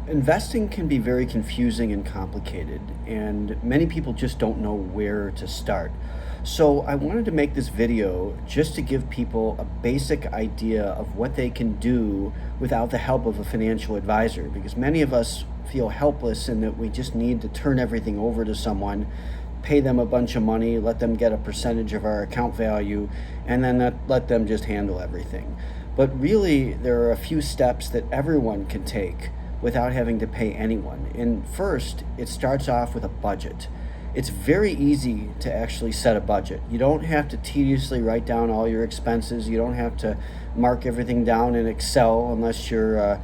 Investing can be very confusing and complicated, and many people just don't know where to start. So, I wanted to make this video just to give people a basic idea of what they can do without the help of a financial advisor, because many of us feel helpless in that we just need to turn everything over to someone, pay them a bunch of money, let them get a percentage of our account value, and then let them just handle everything. But really, there are a few steps that everyone can take without having to pay anyone. And first, it starts off with a budget. It's very easy to actually set a budget. You don't have to tediously write down all your expenses. You don't have to mark everything down in Excel unless you're a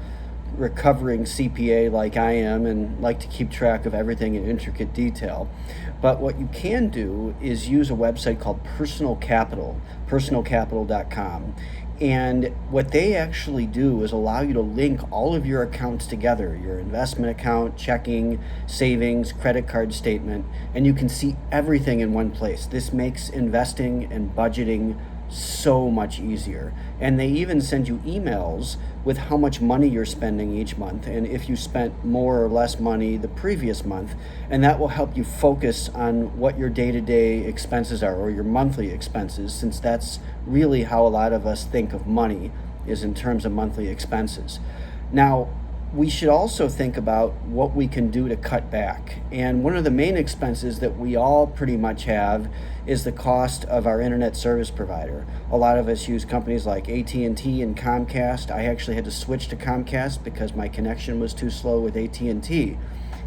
recovering CPA like I am and like to keep track of everything in intricate detail. But what you can do is use a website called Personal Capital, personalcapital.com. And what they actually do is allow you to link all of your accounts together, your investment account, checking, savings, credit card statement, and you can see everything in one place. This makes investing and budgeting so much easier. And they even send you emails with how much money you're spending each month and if you spent more or less money the previous month. And that will help you focus on what your day-to-day expenses are, or your monthly expenses, since that's really how a lot of us think of money, is in terms of monthly expenses. Now, we should also think about what we can do to cut back. And one of the main expenses that we all pretty much have is the cost of our internet service provider. A lot of us use companies like AT&T and Comcast. I actually had to switch to Comcast because my connection was too slow with AT&T.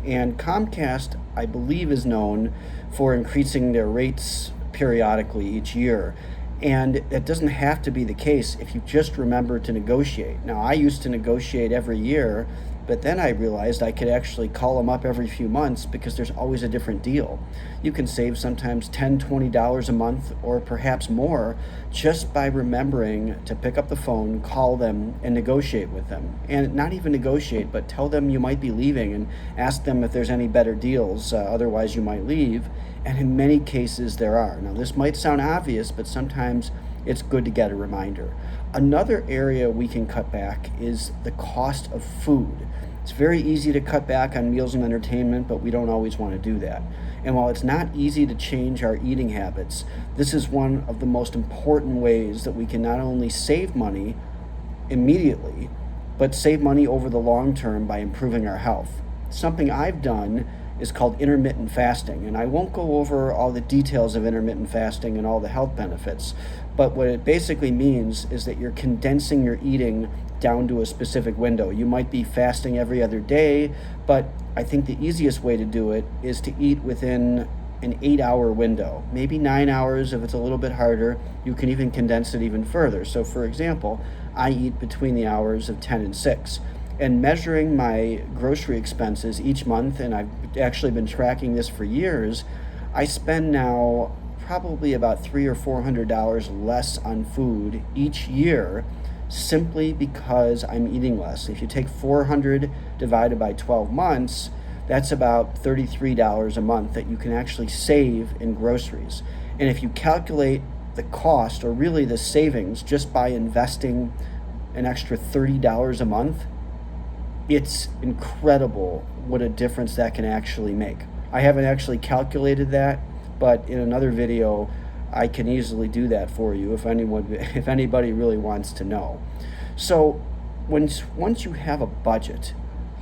And Comcast, I believe, is known for increasing their rates periodically each year. And that doesn't have to be the case if you just remember to negotiate. Now, I used to negotiate every year, but then I realized I could actually call them up every few months because there's always a different deal. You can save sometimes $10, $20 a month, or perhaps more, just by remembering to pick up the phone, call them, and negotiate with them. And not even negotiate, but tell them you might be leaving and ask them if there's any better deals, otherwise you might leave. And in many cases there are. Now, this might sound obvious, but sometimes it's good to get a reminder. Another area we can cut back is the cost of food. It's very easy to cut back on meals and entertainment, but we don't always want to do that. And while it's not easy to change our eating habits, this is one of the most important ways that we can not only save money immediately, but save money over the long term by improving our health. Something I've done is called intermittent fasting. And I won't go over all the details of intermittent fasting and all the health benefits, but what it basically means is that you're condensing your eating down to a specific window. You might be fasting every other day, but I think the easiest way to do it is to eat within an 8-hour window, maybe 9 hours if it's a little bit harder. You can even condense it even further. So for example, I eat between the hours of 10 and 6. And measuring my grocery expenses each month, and I've actually been tracking this for years, I spend now probably about $300 or $400 less on food each year, simply because I'm eating less. If you take 400 divided by 12 months, that's about $33 a month that you can actually save in groceries. And if you calculate the cost, or really the savings, just by investing an extra $30 a month, it's incredible what a difference that can actually make. I haven't actually calculated that, but in another video, I can easily do that for you if anybody really wants to know. So once you have a budget,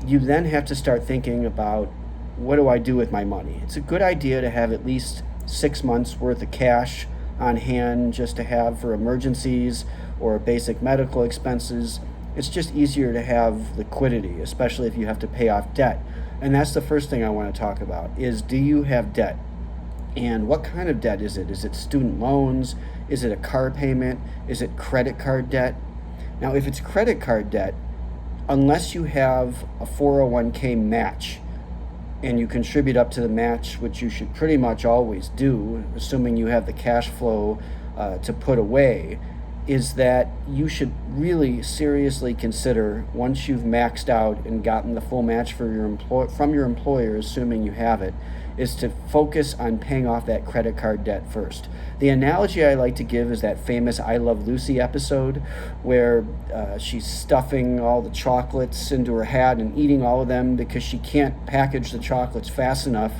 you then have to start thinking about, what do I do with my money? It's a good idea to have at least 6 months worth of cash on hand just to have for emergencies or basic medical expenses. It's just easier to have liquidity, especially if you have to pay off debt. And that's the first thing I want to talk about is, do you have debt? And what kind of debt is it? Is it student loans? Is it a car payment? Is it credit card debt? Now, if it's credit card debt, unless you have a 401k match and you contribute up to the match, which you should pretty much always do, assuming you have the cash flow to put away, is that you should really seriously consider, once you've maxed out and gotten the full match for from your employer, assuming you have it, is to focus on paying off that credit card debt first. The analogy I like to give is that famous I Love Lucy episode where she's stuffing all the chocolates into her hat and eating all of them because she can't package the chocolates fast enough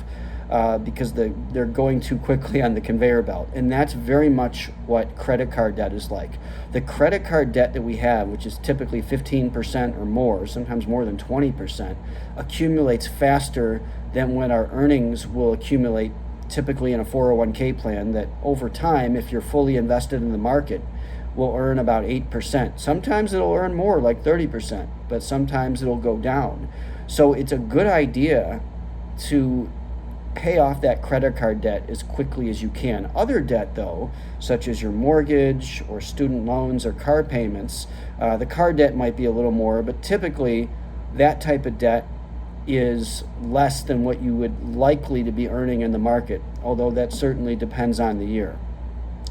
because they're going too quickly on the conveyor belt. And that's very much what credit card debt is like. The credit card debt that we have, which is typically 15% or more, sometimes more than 20%, accumulates faster than when our earnings will accumulate, typically in a 401k plan that over time, if you're fully invested in the market, will earn about 8%. Sometimes it'll earn more, like 30%, but sometimes it'll go down. So it's a good idea to pay off that credit card debt as quickly as you can. Other debt, though, such as your mortgage or student loans or car payments, the car debt might be a little more, but typically that type of debt is less than what you would likely to be earning in the market, although that certainly depends on the year.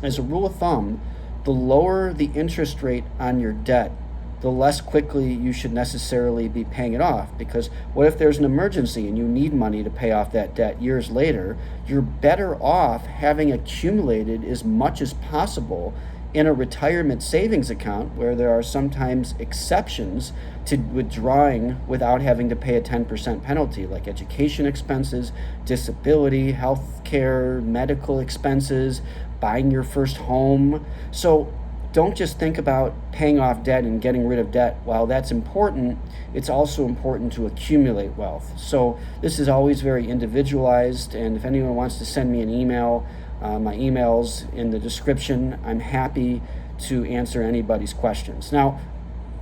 As a rule of thumb, the lower the interest rate on your debt, the less quickly you should necessarily be paying it off. Because what if there's an emergency and you need money to pay off that debt years later? You're better off having accumulated as much as possible in a retirement savings account, where there are sometimes exceptions to withdrawing without having to pay a 10% penalty, like education expenses, disability, health care, medical expenses, buying your first home. So don't just think about paying off debt and getting rid of debt. While that's important, it's also important to accumulate wealth. So this is always very individualized, and if anyone wants to send me an email, my email's in the description. I'm happy to answer anybody's questions. Now,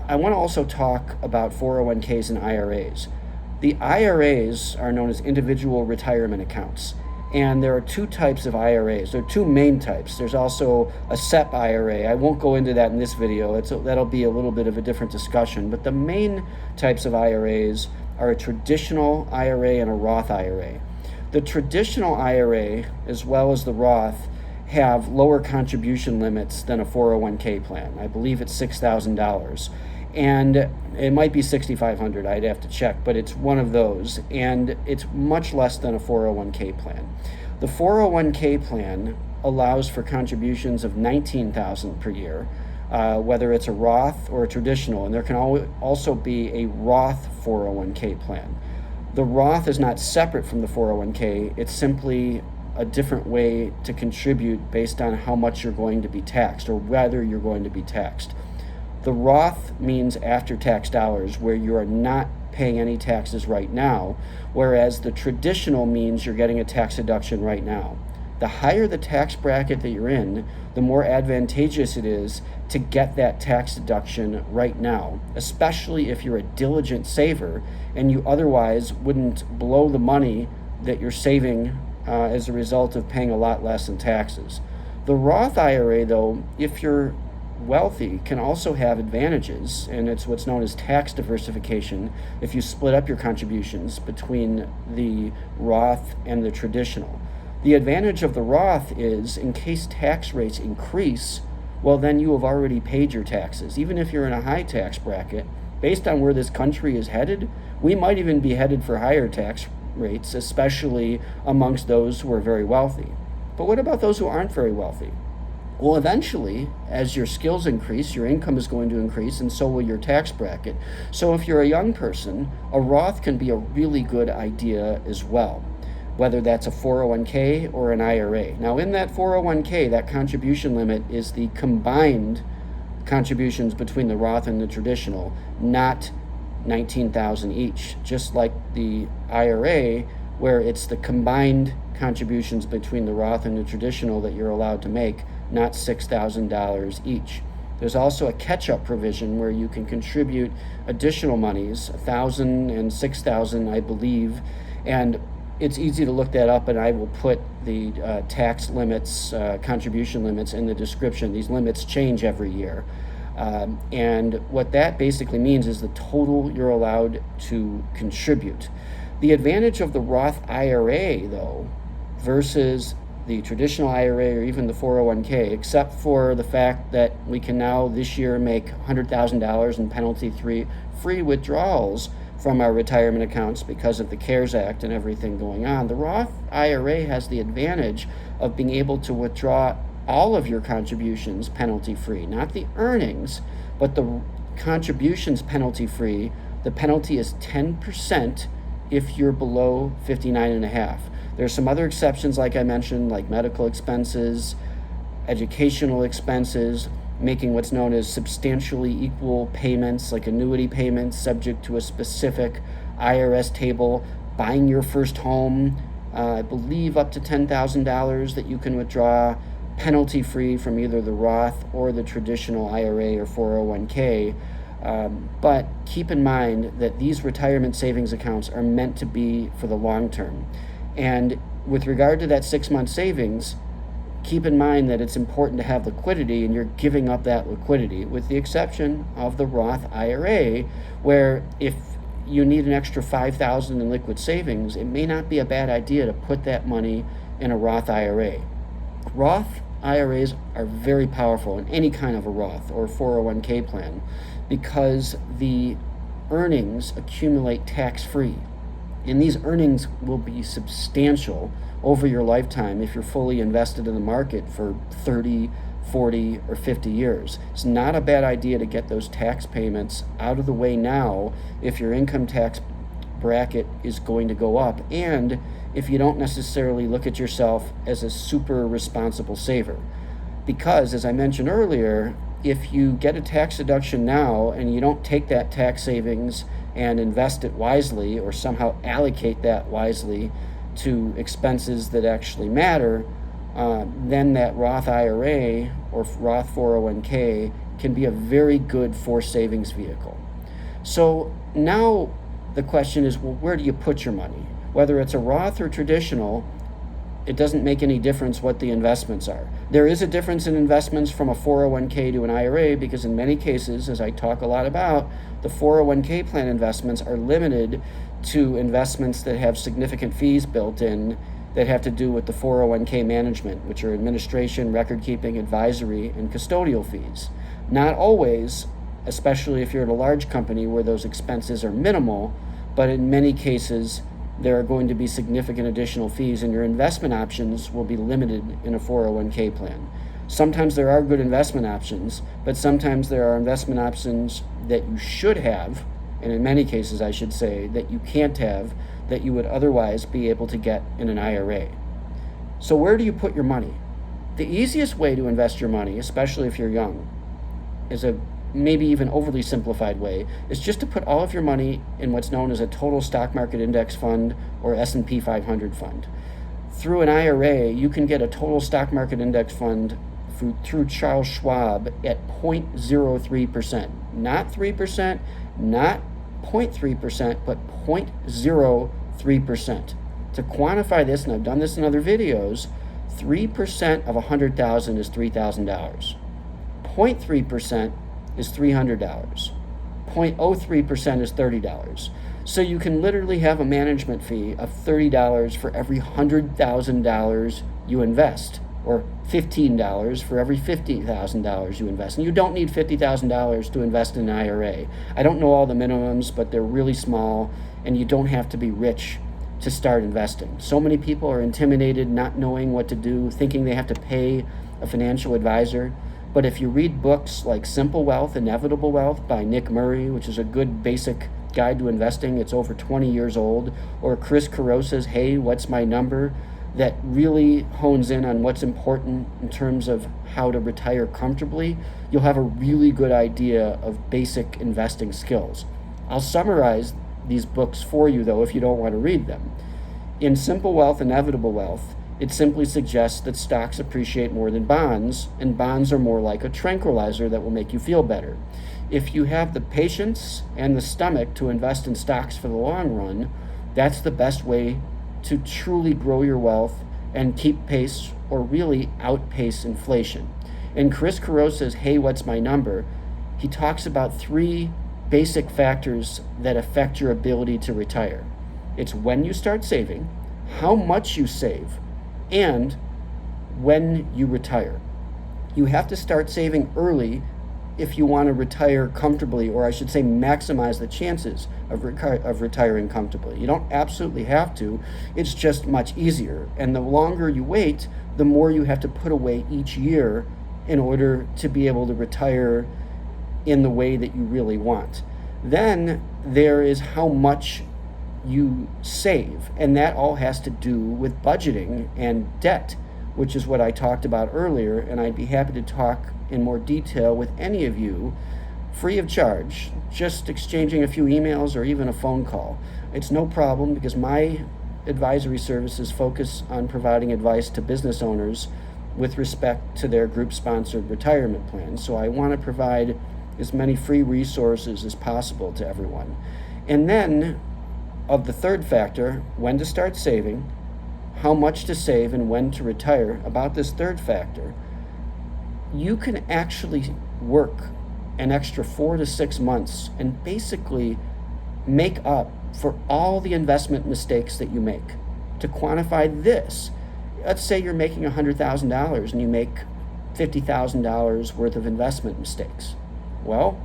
I want to also talk about 401ks and IRAs. The IRAs are known as individual retirement accounts. And there are two types of IRAs. There are two main types. There's also a SEP IRA. I won't go into that in this video. That'll be a little bit of a different discussion. But the main types of IRAs are a traditional IRA and a Roth IRA. The traditional IRA, as well as the Roth, have lower contribution limits than a 401k plan. I believe it's $6,000. And it might be $6,500, I'd have to check, but it's one of those, and it's much less than a 401k plan. The 401k plan allows for contributions of $19,000 per year, whether it's a Roth or a traditional, and there can also be a Roth 401k plan. The Roth is not separate from the 401k, it's simply a different way to contribute based on how much you're going to be taxed, or whether you're going to be taxed. The Roth means after-tax dollars, where you are not paying any taxes right now, whereas the traditional means you're getting a tax deduction right now. The higher the tax bracket that you're in, the more advantageous it is to get that tax deduction right now, especially if you're a diligent saver and you otherwise wouldn't blow the money that you're saving as a result of paying a lot less in taxes. The Roth IRA, though, if you're wealthy, can also have advantages, and it's what's known as tax diversification if you split up your contributions between the Roth and the traditional. The advantage of the Roth is, in case tax rates increase, well, then you have already paid your taxes. Even if you're in a high tax bracket, based on where this country is headed, we might even be headed for higher tax rates, especially amongst those who are very wealthy. But what about those who aren't very wealthy? Well, eventually, as your skills increase, your income is going to increase, and so will your tax bracket. So if you're a young person, a Roth can be a really good idea as well, whether that's a 401k or an IRA. Now, in that 401k, that contribution limit is the combined contributions between the Roth and the traditional, not $19,000 each, just like the IRA, where it's the combined contributions between the Roth and the traditional that you're allowed to make, not $6,000 each. There's also a catch-up provision where you can contribute additional monies, $1,000 and $6,000, I believe, and it's easy to look that up, and I will put the tax limits, contribution limits in the description. These limits change every year. And what that basically means is the total you're allowed to contribute. The advantage of the Roth IRA, though, versus the traditional IRA or even the 401k, except for the fact that we can now this year make $100,000 in penalty-free withdrawals from our retirement accounts because of the CARES Act and everything going on. The Roth IRA has the advantage of being able to withdraw all of your contributions penalty-free, not the earnings, but the contributions penalty-free. The penalty is 10% if you're below 59.5. There's some other exceptions, like I mentioned, like medical expenses, educational expenses, making what's known as substantially equal payments, like annuity payments, subject to a specific IRS table, buying your first home, I believe up to $10,000 that you can withdraw penalty-free from either the Roth or the traditional IRA or 401k. But keep in mind that these retirement savings accounts are meant to be for the long term. And with regard to that 6-month savings, keep in mind that it's important to have liquidity, and you're giving up that liquidity, with the exception of the Roth IRA, where if you need an extra $5,000 in liquid savings, it may not be a bad idea to put that money in a Roth IRA. Roth IRAs are very powerful in any kind of a Roth or 401k plan because the earnings accumulate tax-free. And these earnings will be substantial over your lifetime if you're fully invested in the market for 30, 40, or 50 years. It's not a bad idea to get those tax payments out of the way now if your income tax bracket is going to go up, and if you don't necessarily look at yourself as a super responsible saver. Because, as I mentioned earlier, if you get a tax deduction now and you don't take that tax savings and invest it wisely or somehow allocate that wisely to expenses that actually matter, then that Roth IRA or Roth 401k can be a very good forced savings vehicle. So now the question is, well, where do you put your money? Whether it's a Roth or traditional, it doesn't make any difference what the investments are. There is a difference in investments from a 401k to an IRA because in many cases, as I talk a lot about, the 401k plan investments are limited to investments that have significant fees built in that have to do with the 401k management, which are administration, record keeping, advisory, and custodial fees. Not always, especially if you're at a large company where those expenses are minimal, but in many cases, there are going to be significant additional fees, and your investment options will be limited in a 401k plan. Sometimes there are good investment options, but sometimes there are investment options that you should have, and in many cases, I should say, that you can't have, that you would otherwise be able to get in an IRA. So where do you put your money? The easiest way to invest your money, especially if you're young, is a maybe even overly simplified way, is just to put all of your money in what's known as a total stock market index fund or S&P 500 fund. Through an IRA, you can get a total stock market index fund through Charles Schwab at 0.03%. Not 3%, not 0.3%, but 0.03%. To quantify this, and I've done this in other videos, 3% of $100,000 is $3,000. 0.3% is $300. 0.03% is $30. So you can literally have a management fee of $30 for every $100,000 you invest, or $15 for every $50,000 you invest. And you don't need $50,000 to invest in an IRA. I don't know all the minimums, but they're really small, and you don't have to be rich to start investing. So many people are intimidated, not knowing what to do, thinking they have to pay a financial advisor. But if you read books like Simple Wealth, Inevitable Wealth by Nick Murray, which is a good basic guide to investing, it's over 20 years old, or Chris Carosa's Hey, What's My Number, that really hones in on what's important in terms of how to retire comfortably, you'll have a really good idea of basic investing skills. I'll summarize these books for you, though, if you don't want to read them. In Simple Wealth, Inevitable Wealth, it simply suggests that stocks appreciate more than bonds, and bonds are more like a tranquilizer that will make you feel better. If you have the patience and the stomach to invest in stocks for the long run, that's the best way to truly grow your wealth and keep pace, or really outpace, inflation. In Chris Carosa's Hey, What's My Number, he talks about 3 basic factors that affect your ability to retire. It's when you start saving, how much you save, and when you retire. You have to start saving early if you want to retire comfortably, or I should say maximize the chances of retiring comfortably. You don't absolutely have to, it's just much easier. And the longer you wait, the more you have to put away each year in order to be able to retire in the way that you really want. Then there is how much you save, and that all has to do with budgeting and debt, which is what I talked about earlier, and I'd be happy to talk in more detail with any of you free of charge, just exchanging a few emails or even a phone call. It's no problem, because my advisory services focus on providing advice to business owners with respect to their group-sponsored retirement plans. So I want to provide as many free resources as possible to everyone. And then, of the third factor, when to start saving, how much to save, and when to retire, about this third factor, you can actually work an extra 4 to 6 months and basically make up for all the investment mistakes that you make. To quantify this, let's say you're making $100,000 and you make $50,000 worth of investment mistakes. Well,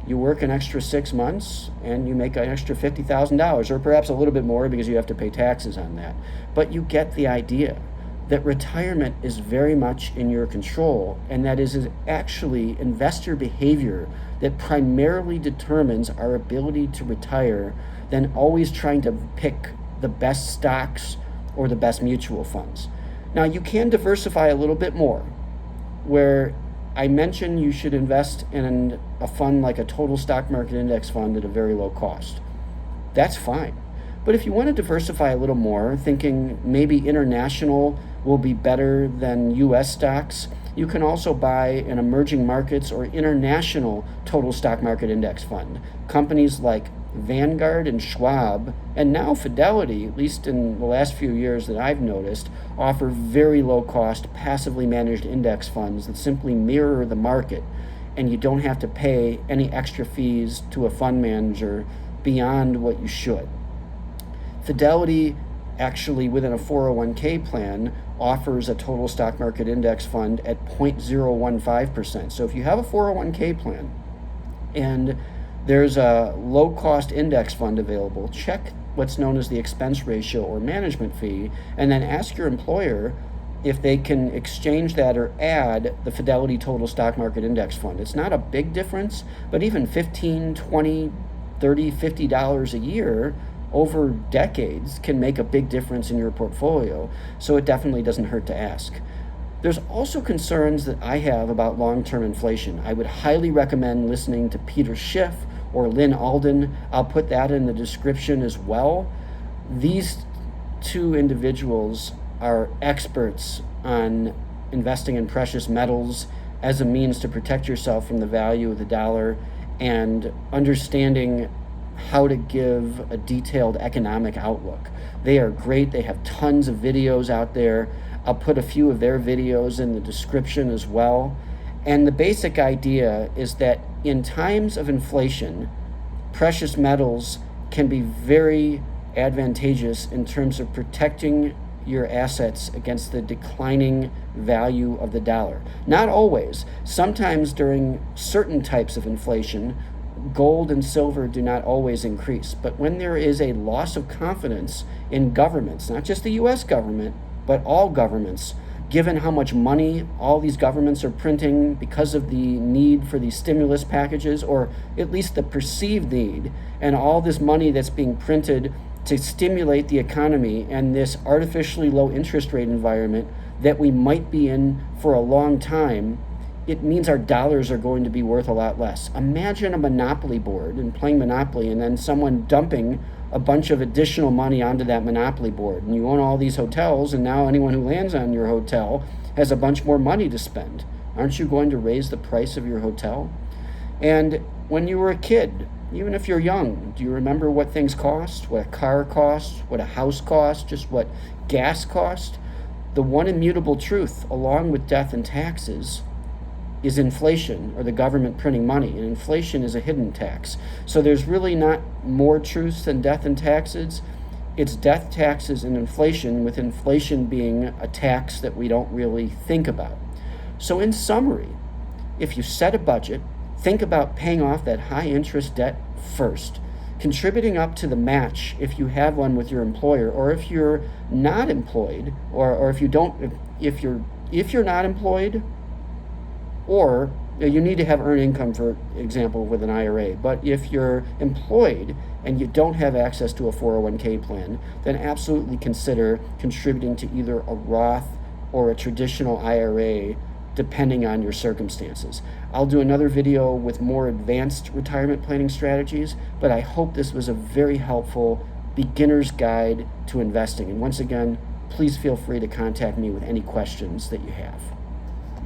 you work an extra 6 months and you make an extra $50,000, or perhaps a little bit more because you have to pay taxes on that. But you get the idea that retirement is very much in your control, and that is actually investor behavior that primarily determines our ability to retire, than always trying to pick the best stocks or the best mutual funds. Now, you can diversify a little bit more, where I mentioned you should invest in a fund like a total stock market index fund at a very low cost. That's fine. But if you want to diversify a little more, thinking maybe international will be better than US stocks, you can also buy an emerging markets or international total stock market index fund. Companies like Vanguard and Schwab, and now Fidelity, at least in the last few years that I've noticed, offer very low cost, passively managed index funds that simply mirror the market, and you don't have to pay any extra fees to a fund manager beyond what you should. Fidelity actually, within a 401k plan, offers a total stock market index fund at 0.015%. So if you have a 401k plan and there's a low-cost index fund available, check what's known as the expense ratio or management fee, and then ask your employer if they can exchange that or add the Fidelity Total Stock Market Index Fund. It's not a big difference, but even $15, $20, $30, $50 a year over decades can make a big difference in your portfolio, so it definitely doesn't hurt to ask. There's also concerns that I have about long-term inflation. I would highly recommend listening to Peter Schiff or Lynn Alden. I'll put that in the description as well. These two individuals are experts on investing in precious metals as a means to protect yourself from the value of the dollar, and understanding how to give a detailed economic outlook. They are great. They have tons of videos out there. I'll put a few of their videos in the description as well. And the basic idea is that in times of inflation, precious metals can be very advantageous in terms of protecting your assets against the declining value of the dollar. Not always. Sometimes during certain types of inflation, gold and silver do not always increase. But when there is a loss of confidence in governments, not just the US government, but all governments, given how much money all these governments are printing because of the need for these stimulus packages, or at least the perceived need, and all this money that's being printed to stimulate the economy, and this artificially low interest rate environment that we might be in for a long time, it means our dollars are going to be worth a lot less. Imagine a monopoly board and playing Monopoly, and then someone dumping a bunch of additional money onto that monopoly board. And you own all these hotels, and now anyone who lands on your hotel has a bunch more money to spend. Aren't you going to raise the price of your hotel? And when you were a kid, even if you're young, do you remember what things cost? What a car cost? What a house cost? Just what gas cost? The one immutable truth, along with death and taxes, is inflation, or the government printing money. And inflation is a hidden tax. So there's really not more truths than death and taxes. It's death, taxes, and inflation, with inflation being a tax that we don't really think about. So in summary, if you set a budget, think about paying off that high interest debt first, contributing up to the match if you have one with your employer, or if you're not employed, or if you're not employed, or you need to have earned income, for example, with an IRA. But if you're employed and you don't have access to a 401k plan, then absolutely consider contributing to either a Roth or a traditional IRA, depending on your circumstances. I'll do another video with more advanced retirement planning strategies, but I hope this was a very helpful beginner's guide to investing. And once again, please feel free to contact me with any questions that you have.